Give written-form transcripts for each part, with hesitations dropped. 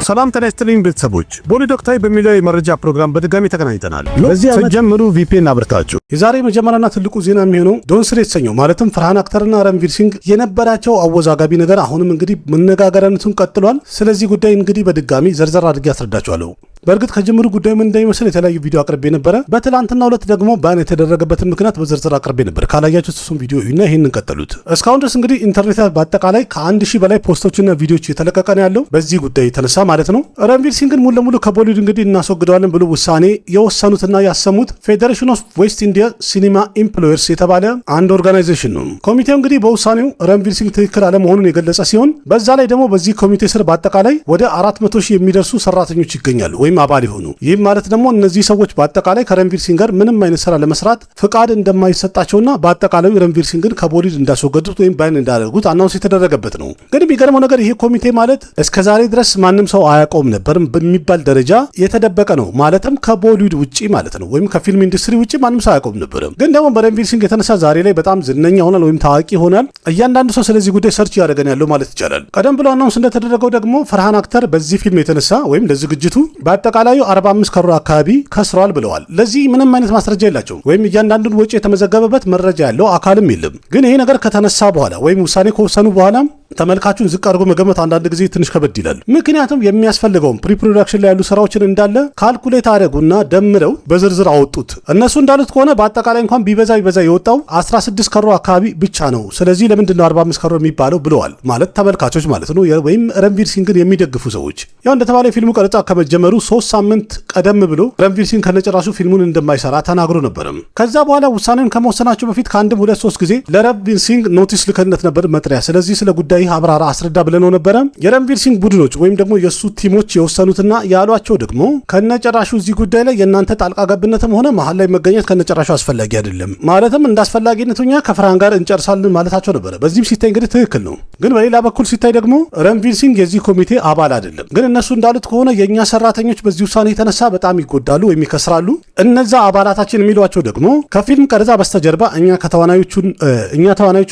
ሰላም ተነስተልኝ ቤተሰቦች ቦሊ ዶክተር በሚለው የመረጃ ፕሮግራም በድጋሚ ተገናኝተናል። በዚህ ጀምሩ ቪፒኤን አብርታችሁ የዛሬ መጀመሪያና ትልቁ ዜና የሚሆነው ዶንስሪ የተሰኘው ማለትም ፈርሃን አክተርና ረንቪር ሲንግ የነበራቸው አወዛጋቢ ነገር አሁንም እንግዲህ መነጋገሪያነቱን ቀጥሏል። ስለዚህ ጉዳይ እንግዲህ በድጋሚ ዘርዘር አድርጌ አስረዳችኋለሁ። በእርግጥ ከጅምሩ ጉዳዩ ምን እንደሚመስል የተለያዩ ቪዲዮ አቅርቤ ነበር። በትላንትናው ዕለት ደግሞ ባን የተደረገበትን ምክንያት በዝርዝር አቅርቤ ነበር። ካላያችሁት እሱን ቪዲዮ እና ይሄንን ቀጥሉት። እስካሁን ድረስ እንግዲህ ኢንተርኔት በአጠቃላይ ከ1000 በላይ ፖስቶችና ቪዲዮዎች የተለቀቀ ነው ያለው በዚህ ጉዳይ የተነሳ ማለት ነው። ረንቪር ሲንግን ሙሉ ለሙሉ ከቦሊውድ እንግዲህ እናስወግደዋለን ብሎ ውሳኔ የወሰኑትና ያሰሙት ፌዴሬሽን ኦፍ ዌስት ኢንዲያ ሲኒማ ኢምፕሎየርስ የተባለ አንድ ኦርጋናይዜሽን ነው። ኮሚቴው እንግዲህ በውሳኔው ረንቪር ሲንግ ትክክል አለመሆኑን የገለጸ ሲሆን በዛ ላይ ደግሞ በዚህ ኮሚቴ ስር በአጠቃላይ ወደ 400,000 የሚደርሱ ሰራተኞች ይገኛሉ ወይም አባል ይሆኑ። ይህ ማለት ደግሞ እነዚህ ሰዎች በአጠቃላይ ከረንቪር ሲንግ ጋር ምንም አይነት ስራ ለመስራት ፍቃድ እንደማይሰጣቸውና በአጠቃላይ ረንቪር ሲንግን ከቦሊውድ እንዳስወገዱት ወይም ባን እንዳደረጉት አናውንስ የተደረገበት ነው። ግን የሚገርመው ነገር ይሄ ኮሚቴ ማለት እስከዛሬ ድረስ ማንም ሰው አያውቀውም ነበር በሚባል ደረጃ የተደበቀ ነው። ማለትም ከቦሊውድ ውጪ ማለት ነው ወይም ከፊልም ኢንዱስትሪ ውጪ ማንም ሰው አያውቀውም ነበር። ግን ደግሞ በረንቪር ሲንግ የተነሳ ዛሬ ላይ በጣም ዝነኛ ሆናል ወይም ታዋቂ ሆናል። እያንዳንዱ ሰው ስለዚህ ጉዳይ ሰርች ያደረገን ያለው ማለት ይቻላል። ቀደም ብሎ አናውንስ እንደተደረገው ደግሞ ፈርሃን አክተር በዚህ ፊልም የተነሳ ወይም ለዝግጅቱ በአጠቃላይ 45 ከሮ አካባቢ ከስሯል ብለዋል። ለዚህ ምንም አይነት ማስረጃ የላቸውም ወይም እያንዳንዱን ወጪ የተመዘገበበት መረጃ ያለው አካልም የለም። ግን ይሄ ነገር ከተነሳ በኋላ ወይም ውሳኔ ከወሰኑ በኋላ ተመልካቹን ዝቅ አድርጎ መገመት አንዳንድ ጊዜ ትንሽ ከበድ ይላል። ምክንያቱም የሚያስፈልገውን ፕሪፕሮዳክሽን ላይ ያሉ ስራዎችን እንዳለ ካልኩሌት አደረጉና ደምረው በዝርዝር አወጡት። እነሱ እንዳሉት ከሆነ በአጠቃላይ እንኳን ቢበዛ የወጣው 16 ከሮ አካባቢ ብቻ ነው። ስለዚህ ለምንድን ነው 45 ከሮ የሚባለው ብለዋል። ማለት ተመልካቾች ማለት ነው ወይም ረንቪር ሲንግን የሚደግፉ ሰዎች። ያው እንደተባለ የፊልሙ ቀረጻ ከመጀመሩ 3 ሳምንት ቀደም ብሎ ረንቪር ሲንግ ከነጨራሹ ፊልሙን እንደማይሰራ ተናግሮ ነበርም። ከዛ በኋላ ውሳኔውን ከመወሰናቸው በፊት ከአንድም 2-3 ጊዜ ለረንቪር ሲንግ ኖቲስ ልከነት ነበር መጥሪያ። ስለዚህ ስለ ጉዳይ አብራራ አስረዳ ብለነው ነበረ። የረንቪር ሲንግ ቡድኖች ወይም ደግሞ የሱ ቲሞች የወሰኑትና ያሏቸው ደግሞ ከነጨራሹ እዚህ ጉዳይ ላይ የእናንተ ጣልቃ ገብነትም ሆነ መሀል ላይ መገኘት ከነጨራሹ አስፈላጊ አይደለም። ማለትም እንዳስፈላጊነቱኛ ከፈርሃን ጋር እንጨርሳለን ማለታቸው ነበረ። በዚህም ሲታይ እንግዲህ ትክክል ነው። ግን በሌላ በኩል ሲታይ ደግሞ ረንቪር ሲንግ የዚህ ኮሚቴ አባል አይደለም። ግን እነሱ እንዳሉት ከሆነ የእኛ ሰራተኞች በዚህ ውሳኔ የተነሳ በጣም ይጎዳሉ ወይም ይከስራሉ። እነዛ አባላታችን የሚሏቸው ደግሞ ከፊልም ቀረጻ በስተጀርባ እኛ ተዋናዮቹን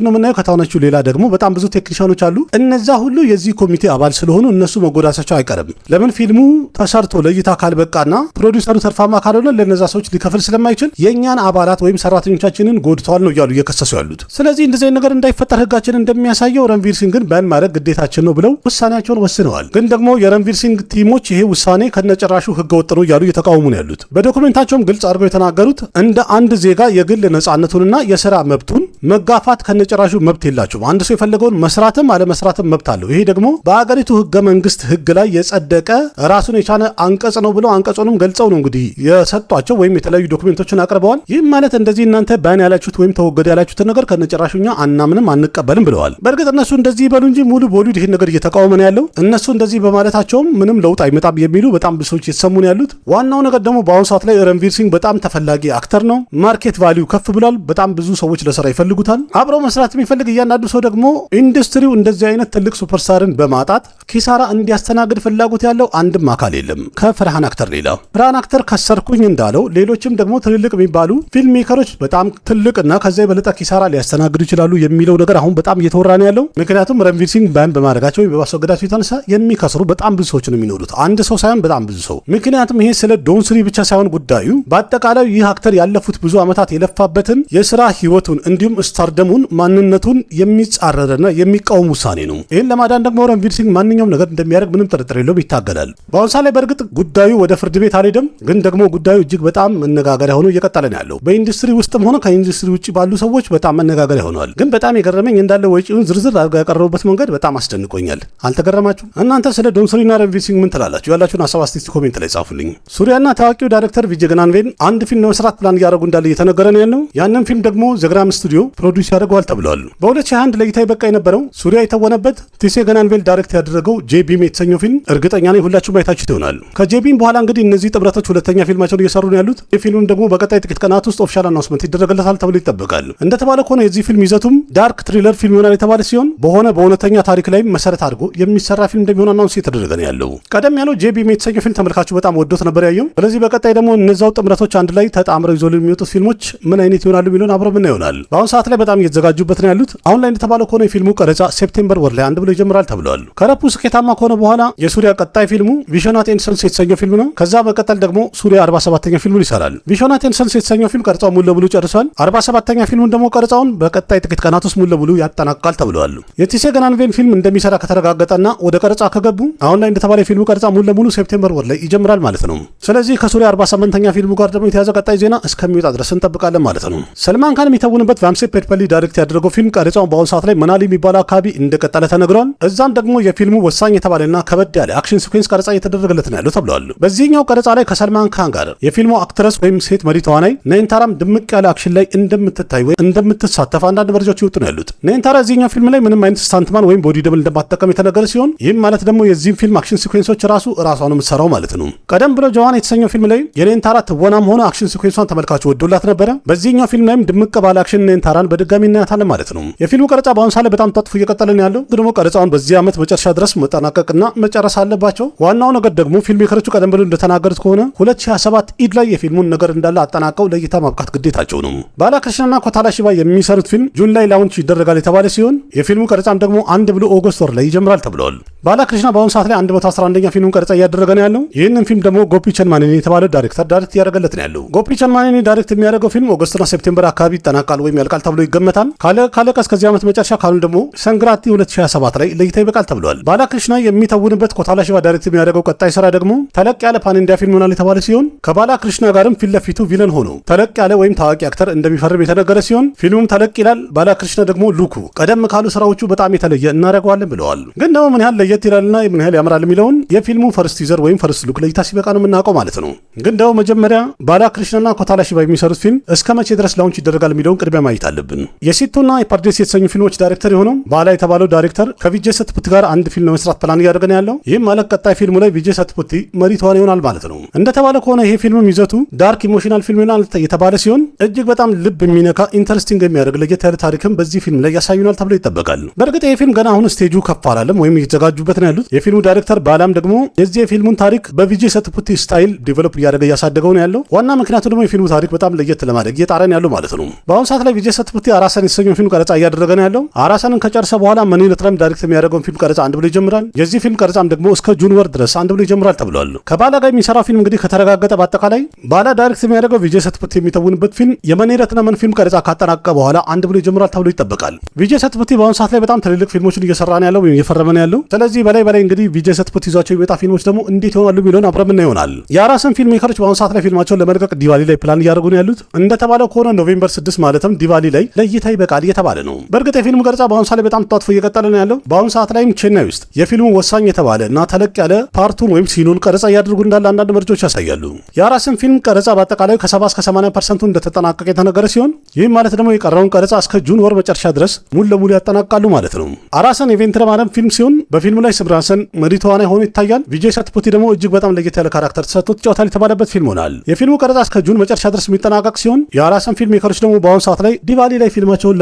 ነው የምናየው። ከተዋናዮቹ ሌላ ደግሞ በጣም ብዙ ቴክኒሻኖች አሉ። እነዛ ሁሉ የዚህ ኮሚቴ አባል ስለሆኑ እነሱ መጎዳታቸው አይቀርም። ለምን ፊልሙ ተሰርቶ ለእይታ ካልበቃና ፕሮዲውሰሩ ተርፋማ ካልሆነ ለነዛ ሰዎች ሊከፍል ስለማይችል የእኛን አባላት ወይም ሰራተኞቻችንን ጎድተዋል ነው እያሉ እየከሰሱ ያሉት። ስለዚህ እንደዚህ ነገር እንዳይፈጠር ህጋችን እንደሚያሳየው ረንቪር ሲንግን ባን ማድረግ ግዴታችን ነው ብለው ውሳኔያቸውን ወስነዋል። ግን ደግሞ የረንቪር ሲንግ ቲሞች ይሄ ውሳኔ ከነጨራሹ ህገ ወጥ ነው እያሉ እየተቃወሙ ነው ያሉት። በዶኩሜንታቸውም ግልጽ አድርገው የተናገሩት እንደ አንድ ዜጋ የግል ነጻነቱንና የስራ መብቱን መጋፋት ከነጨራሹ መብት የላቸውም። አንድ ሰው የፈለገውን መስራትም አለመስራትም መብት አለው። ይሄ ደግሞ በአገሪቱ ህገ መንግስት ህግ ላይ የጸደቀ ራሱን የቻለ አንቀጽ ነው ብለው አንቀጹንም ገልጸው ነው እንግዲህ የሰጧቸው ወይም የተለያዩ ዶክሜንቶችን አቅርበዋል። ይህም ማለት እንደዚህ እናንተ ባን ያላችሁት ወይም ተወገደ ያላችሁትን ነገር ከነጨራሹኛ አናምንም አንቀበልም ብለዋል። በእርግጥ እነሱ እንደዚህ ይበሉ እንጂ ሙሉ ቦሊውድ ይህን ነገር እየተቃወመ ነው ያለው። እነሱ እንደዚህ በማለታቸውም ምንም ለውጥ አይመጣም የሚሉ በጣም ብዙ ሰዎች የተሰሙ ነው ያሉት። ዋናው ነገር ደግሞ በአሁኑ ሰዓት ላይ ረንቪር ሲንግ በጣም ተፈላጊ አክተር ነው። ማርኬት ቫሊዩ ከፍ ብሏል። በጣም ብዙ ሰዎች ለስራ ይፈልጉታል። አብረው መስራት የሚፈልግ እያንዳንዱ ሰው ደግሞ ኢንዱስትሪው እንደዚህ አይነት ትልቅ ሱፐርስታርን በማጣት ኪሳራ እንዲያስተናግድ ፍላጎት ያለው አንድም አካል የለም ከፈርሃን አክተር ሌላ። ፈርሃን አክተር ከሰርኩኝ እንዳለው ሌሎችም ደግሞ ትልልቅ የሚባሉ ፊልም ሜከሮች በጣም ትልቅና ከዛ የበለጠ ኪሳራ ሊያስተናግዱ ይችላሉ የሚለው ነገር አሁን በጣም እየተወራ ነው ያለው። ምክንያቱም ረንቪር ሲንግ ባን በማድረጋቸው ወይም በማስወገዳቸው የተነሳ የሚከስሩ በጣም ብዙ ሰዎች ነው የሚኖሩት። አንድ ሰው ሳይሆን በጣም ብዙ ሰው። ምክንያቱም ይሄ ስለ ዶንስሪ ብቻ ሳይሆን ጉዳዩ በአጠቃላይ ይህ አክተር ያለፉት ብዙ ዓመታት የለፋበትን የስራ ህይወቱን እንዲሁም ስታርደሙን ማንነቱን የሚጻረርና የሚቃወም ውሳኔ ነው። ይህን ለማዳን ደግሞ ረንቪር ሲንግ ማንኛውም ነገር እንደሚያደርግ ምንም ጥርጥር የለውም፣ ይታገላል። በአሁኑ ሰዓት ላይ በእርግጥ ጉዳዩ ወደ ፍርድ ቤት አልሄደም። ግን ደግሞ ጉዳዩ እጅግ በጣም መነጋገሪያ ሆኖ እየቀጠለ ነው ያለው። በኢንዱስትሪ ውስጥም ሆነ ከኢንዱስትሪ ውጭ ባሉ ሰዎች በጣም መነጋገሪያ ሆነዋል። ግን በጣም የገረመኝ እንዳለ ወጪውን ዝርዝር አድርገው ያቀረቡበት መንገድ በጣም አስደንቆኛል። አልተገረማችሁ? እናንተ ስለ ዶንስሪና ረንቪር ሲንግ ምን ትላላችሁ? ያላችሁን ሀሳብ አስተያየት ኮሜንት ላይ ጻፉልኝ። ሱሪያና ታዋቂው ዳይሬክተር ቪጄ ገናንቬል አንድ ፊልም ለመስራት ፕላን እያደረጉ እንዳለ እየተነገረ ነው ያለው። ያንን ፊልም ደግሞ ዘግራም ስቱዲዮ ፕሮዲውስ ያደርገዋል ተብሏል። በ2021 ለእይታ ይበቃ የነበረው ሱሪያ የተወነበት ቪጄ ገናንቬል ዳይሬክት ያደረገው ጄቢም የተሰኘው ፊልም እርግጠኛ ነኝ ሁላችሁም አይታችሁት ይሆናል። ከጄቢም በኋላ እንግዲህ እነዚህ ጥምረቶች ሁለተኛ ፊልማቸውን እየሰሩ ነው ያሉት። የፊልሙም ደግሞ በቀጣይ ጥቂት ቀናት ውስጥ ኦፊሻል አናውንስመንት ይደረግለታል ተብሎ ይጠበቃል። እንደተባለ ከሆነ የዚህ ፊልም ይዘቱም ዳርክ ትሪለር ፊልም ይሆናል የተባለ ሲሆን በእውነተኛ ታሪክ ላይ መሰረት አድርጎ የሚሰራ ፊልም እንደሚሆን አናውንስ እየተደረገ ነው ያለው። ቀደም ያለው ጄቢም የተሰኘው ፊልም ተመልካቹ በጣም ወዶት ነበር ያየው። ስለዚህ በቀጣይ ደግሞ እነዛው ጥምረቶች አንድ ላይ ተጣምረው ይዞልን የሚወጡት ፊልሞች ምን አይነት ይሆናሉ የሚለውን አብረን ምን ይሆናል። በአሁኑ ሰዓት ላይ በጣም እየተዘጋጁበት ነው ያሉት። አሁን ላይ እንደተባለ ከሆነ የፊልሙ ቀረጻ ሴፕቴምበር ወር ላይ አንድ ብሎ ይጀምራል ተብሏል። ከረፑ ስኬታማ ከሆነ በኋላ የሱሪያ ቀጣይ ፊልሙ ቪዥናት ኤንድ ሰንስ የተሰኘው ፊልም ነው። ከዛ በቀጠል ደግሞ ሱሪያ 47ኛ ፊልሙን ይሰራል። ቪዥናት ኤንድ ሰንስ የተሰኘው ፊልም ቀረጻው ሙሉ ለሙሉ ጨርሷል። 47ኛ ፊልሙን ደግሞ ቀረጻውን በቀጣይ ጥቂት ቀናት ውስጥ ሙሉ ለሙሉ ያጠናቅቃል ተብሏል። የቲሴ ገናንቬን ፊልም እንደሚሰራ ከተረጋገጠና ወደ ቀረጻ ከገቡ አሁን ላይ እንደተባለ የፊልሙ ቀረጻ ሙሉ ለሙሉ ሴፕቴምበር ወር ላይ ይጀምራል ማለት ነው። ስለዚህ ከሱሪያ 48ኛ ፊልሙ ጋር ደግሞ የተያዘ ቀጣይ ዜና እስከሚወጣ ድረስ እንጠብቃለን ማለት ነው። ሰልማን ካን የሚተውንበት ቫምሴ ፔትፐሊ ዳይሬክት ያደረገው ፊልም ቀረጻውን በአሁኑ ሰዓት ላይ መናሊ የሚባለው አካባቢ እንደቀጠለ ተነግሯል። እዛም ደግሞ የፊልሙ ወሳኝ የተባለና ከበድ ያለ አክሽን ሲኩዌንስ ቀረጻ እየተደረገለት ነው ያለው ተብሏል። በዚህኛው ቀረጻ ላይ ከሰልማን ካን ጋር የፊልሙ አክትረስ ወይም ሴት መሪ ተዋናይ ነይንታራም ድምቅ ያለ አክሽን ላይ እንደምትታይ ወይ እንደምትሳተፍ አንዳንድ መረጃዎች ይወጡ ነው ያሉት። ነይንታራ እዚህኛው ፊልም ላይ ምንም አይነት ስታንትማን ወይም ቦዲ ደብል እንደማትጠቀም የተነገረ ሲሆን ይህም ማለት ደግሞ የዚህም ፊልም አክሽን ሲኩዌንሶች ራሷ ነው የምትሰራው ማለት ነው። ቀደም ብሎ ጆዋን የተሰኘው ፊልም ላይ የነይንታራ ትወናም ሆነ አክሽን ሲኩዌንሷን ተመልካቹ ወዶላት ነበረ። በዚህኛው ፊልም ላይም ድምቅ ባለ አክሽን ነይንታራን በድጋሚ እናያታለን ማለት ነው። የፊልሙ ቀረጻ በአሁኑ ሰዓት ላይ በጣም ተጥፎ እየቀጠለ ነው ያለው። ደግሞ ቀረጻውን በዚህ ዓመት መጨረሻ ድረስ መጠናቀቅና መጨረስ አለባቸው። ዋናው ነገር ደግሞ ፊልም ሜከሮቹ ቀደም ብሎ እንደተናገሩት ከሆነ 2027 ኢድ ላይ የፊልሙን ነገር እንዳለ አጠናቀው ለእይታ ማብቃት ግዴታቸው ነው። ባላክርሽናና ኮታላ ሺባ የሚሰሩት ፊልም ጁን ላይ ላውንች ይደረጋል የተባለ ሲሆን የፊልሙ ቀረጻም ደግሞ አንድ ብሎ ኦገስት ወር ላይ ይጀምራል ተብሏል። ባላክርሽና በአሁኑ ሰዓት ላይ 111ኛ ፊልሙን ቀረጻ እያደረገ ነው ያለው። ይህንን ፊልም ደግሞ ጎፒ ቸንማኔኒ የተባለው ዳይሬክተር ዳይሬክት እያደረገለት ነው ያለው። ጎፒ ቸንማኔኒ ዳይሬክት የሚያደርገው ፊልም ኦገስትና ሴፕቴምበር አካባቢ ይጠናቃል ወይም ያልቃል ተብሎ ይገመታል። ካለቀ እስከዚህ ዓመት መጨረሻ ካሉን ደግሞ ሰንግራቲ 2027 ላይ ለእይታ ይበቃል ተብሏል። ባላክርሽና የሚተውንበት ኮታላ ሺባ ዳይሬክት የሚያደርገው ቀጣይ ስራ ደግሞ ተለቅ ያለ ፓን ኢንዲያ ፊልም ሆናል የተባለ ሲሆን ከባላክርሽና ጋርም ፊት ለፊቱ ቪለን ሆኖ ተለቅ ያለ ወይም ታዋቂ አክተር እንደሚፈርም የተነገረ ሲሆን ፊልሙም ተለቅ ይላል። ባላክርሽና ደግሞ ሉኩ ቀደም ካሉ ስራዎቹ በጣም የተለየ እናደርገዋለን ብለዋል። ግን ደግሞ ምን ያህል ለየት ይላልና ምን ያህል ያምራል የሚለውን የፊልሙ ፈርስት ቲዘር ወይም ፈርስት ሉክ ለእይታ ሲበቃ ነው የምናውቀው ማለት ነው። ግን ደግሞ መጀመሪያ ባላክርሽናና ኮታላ ሺባ የሚሰሩት ፊልም እስከ መቼ ድረስ ላውንች ይደረጋል የሚለውን ቅድሚያ ማየት አለብን። የሲቱና የፓርዴስ የተሰኙ ፊልሞች ዳይሬክተር የሆነው ባላ የተባለው ዳይሬክተር ከቪጄ ሰትፑቲ ጋር አንድ ፊልም ለመስራት ፕላን እያደረገ ነው ያለው። ይህም ማለት ቀጣይ ፊልሙ ላይ ቪጄ ሰትፑቲ መሪ ተዋናይ ይሆናል ማለት ነው። እንደተባለ ከሆነ ይሄ ፊልም ይዘቱ ዳርክ ኢሞሽናል ፊልም ይሆናል የተባለ ሲሆን እጅግ በጣም ልብ የሚነካ ኢንተረስቲንግ የሚያደርግ ለየት ያለ ታሪክም በዚህ ፊልም ላይ ያሳዩናል ተብሎ ይጠበቃል። በእርግጥ ይሄ ፊልም ገና አሁን ስቴጁ ከፍ አላለም ወይም እየተዘጋጁበት ነው ያሉት። የፊልሙ ዳይሬክተር ባላም ደግሞ የዚህ የፊልሙን ታሪክ በቪጄ ሰትፑቲ ስታይል ዲቨሎፕ እያደረገ እያሳደገው ነው ያለው። ዋና ምክንያቱ ደግሞ የፊልሙ ታሪክ በጣም ለየት ለማድረግ እየጣረን ያለው ማለት ነው። በአሁኑ ሰዓት ላይ ቪጄ ሰትፑቲ አራሰን የተሰኘው ፊልም ቀረጻ እያደረገ ነው ያለው። አራሰንን ከጨረሰ በኋላ መኒነትራም ዳይሬክት የሚያደርገውን ፊልም ቀረጻ አንድ ብሎ ይጀምራል። የዚህ ፊልም ቀረጻም ደግሞ እስከ ጁን ወር ድረስ አንድ ብሎ ይጀምራል ተብሏል። ከባላ ጋር የሚሰራው ፊልም እንግዲህ ከተረጋገጠ በአጠቃላይ ባላ ዳይሬክት የሚያደርገው ቪጄ ሰትፑቲ የሚተውንበት ፊልም የመኒረትነምን ፊልም ቀረጻ ካጠናቀቀ በኋላ አንድ ብሎ ይጀምራል ተብሎ ይጠበቃል። ቪጄ ሰትፑቲ በአሁኑ ሰዓት ላይ በጣም ትልልቅ ፊልሞችን እየሰራ ነው ያለው ወይም እየፈረመ ነው ያለው። ስለዚህ በላይ እንግዲህ ቪጄ ሰትፑቲ ይዟቸው የሚወጣ ፊልሞች ደግሞ እንዴት ይሆናሉ የሚለውን አብረን ምና ይሆናል። የአራሰን ፊልም ሜከሮች በአሁኑ ሰዓት ላይ ፊልማቸውን ለመልቀቅ ዲቫሊ ላይ ፕላን እያደረጉ ነው ያሉት። እንደተባለው ከሆነ ኖቬምበር 6 ማለትም ዲቫሊ ላይ ለእይታ ይበቃል እየተባለ ነው። በእርግጥ የፊልሙ ቀረጻ በአሁኑ ሰዓት ላይ በጣም ተጧጥፎ እየቀጠለ ነው ያለው። በአሁኑ ሰዓት ላይም ቼናይ ውስጥ የፊልሙ ወሳኝ የተባለ እና ተለቅ ያለ ፓርቱን ወይም ሲኑን ቀረጻ እያደረጉ እንዳለ አንዳንድ መረጃዎች ያሳያሉ። የአራሰን ፊልም ቀረጻ በአጠቃላይ ከ70 እስከ 80% እንደተጠናቀቀ የተነገረ ሲሆን ይህም ማለት ደግሞ የቀረውን ቀረጻ እስከ ጁን ወር መጨረሻ ድረስ ሙሉ ለሙሉ ያጠናቅቃሉ ማለት ነው። አራሰን የቬንትረማረም ፊልም ሲሆን በፊልሙ ላይ ስብራንሰን መሪ ተዋናይ ሆኖ ይታያል። ቪጄ ሰትፑቲ ደግሞ እጅግ በጣም ለየት ያለ ካራክተር ተሰጥቶት ይጫወታል የተባለበት ፊልም ሆናል። የፊልሙ ቀረጻ እስከ ጁን መጨረሻ ድረስ የሚጠናቀቅ ሲሆን የአራሰን ፊልም ሜከሮች ደግሞ በአሁኑ ሰዓት ላይ ዲቫሊ ላይ ፊልማቸውን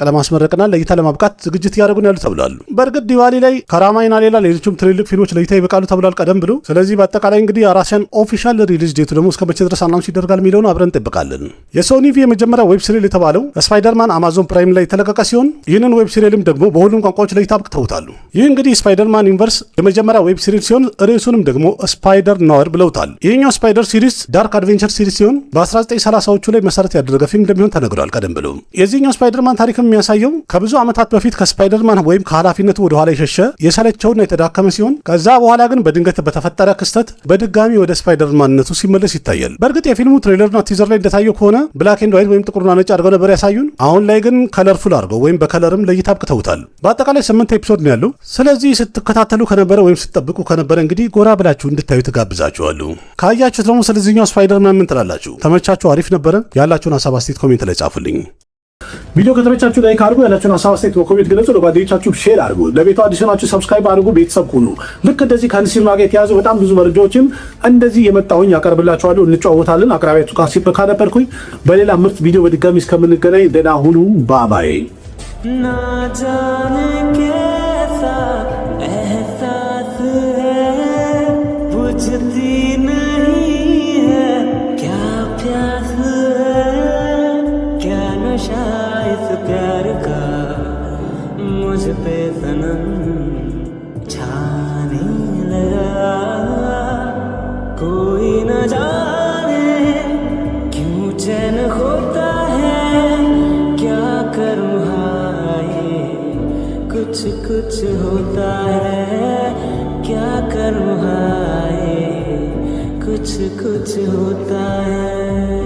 ለማስመረቅና ለእይታ ለማብቃት ዝግጅት እያደረጉ ነው ያሉ ተብሏል። በእርግጥ ዲቫሊ ላይ ከራማይና ሌላ ሌሎችም ትልልቅ ፊልሞች ለእይታ ይበቃሉ ተብሏል ቀደም ብሎ። ስለዚህ በአጠቃላይ እንግዲህ አራሰን ኦፊሻል ሪሊዝ ዴቱ ደግሞ እስከ መቼ ድረስ አናውንስ ይደረጋል የሚለውን አብረን እንጠብቃለን። የሶኒ ቪ የመጀመሪያ ዌብ ሲሪል የተባለው ስፓይደርማን አማዞን ፕራይም ላይ የተለቀቀ ሲሆን ይህንን ዌብ ሲሪልም ደግሞ በሁሉም ቋንቋዎች ለእይታ አብቅተውታል። ይህ እንግዲህ ስፓይደርማን ዩኒቨርስ የመጀመሪያ ዌብ ሲሪል ሲሆን ርዕሱንም ደግሞ ስፓይደር ናወር ብለውታል። ይህኛው ስፓይደር ሲሪስ ዳርክ አድቬንቸር ሲሪስ ሲሆን በ1930ዎቹ ላይ መሰረት ያደረገ ፊልም እንደሚሆን ተነግሯል ቀደም ብሎ። የዚህኛው ስፓይደርማን ታሪክ የሚያሳየው ከብዙ ዓመታት በፊት ከስፓይደርማን ወይም ከኃላፊነቱ ወደኋላ የሸሸ የሰለቸውና የተዳከመ ሲሆን ከዛ በኋላ ግን በድንገት በተፈጠረ ክስተት በድጋሚ ወደ ስፓይደርማንነቱ ሲመለስ ይታያል። በእርግጥ የፊልሙ ትሬለርና ቲዘር ላይ እንደታየው ከሆነ ብላክ ኤንድ ዋይት ወይም ጥቁርና ነጭ አድርገው ነበር ያሳዩን። አሁን ላይ ግን ከለርፉል አድርገው ወይም በከለርም ለእይታ አብቅተውታል። በአጠቃላይ 8 ኤፒሶድ ነው ያለው። ስለዚህ ስትከታተሉ ከነበረ ወይም ስትጠብቁ ከነበረ እንግዲህ ጎራ ብላችሁ እንድታዩ ትጋብዛችኋለሁ። ካያችሁት ደግሞ ስለዚህኛው ስፓይደርማን ምን ትላላችሁ? ተመቻችሁ? አሪፍ ነበረ? ያላችሁን ሀሳብ አስተያየት ኮሜንት ላይ ጻፉልኝ። ቪዲዮ ከተመቻችሁ ላይክ አድርጉ። ያላችሁን ሀሳብ አስተያየት በኮሜንት ግለጹ። ለጓደኞቻችሁ ሼር አድርጉ። ለቤቱ አዲስ ናችሁ ሰብስክራይብ አድርጉ። ቤተሰብ ሁኑ። ልክ እንደዚህ ከሲኒማ ጋር የተያዙ በጣም ብዙ መረጃዎችን እንደዚህ የመጣሁኝ ያቀርብላችኋለሁ። እንጫወታለን። አቅራቢያችሁ ካሲፕ ካነበርኩኝ በሌላ ምርጥ ቪዲዮ በድጋሚ እስከምንገናኝ ደህና ሁኑ። ባባይ ना जाने कैसा एहसास है बुझती नहीं है क्या प्यास है क्या नशा इस प्यार का मुझ पे जाने क्यों चैन होता है, क्या करूँ हाय कुछ कुछ होता है, क्या करूँ हाय कुछ कुछ होता है।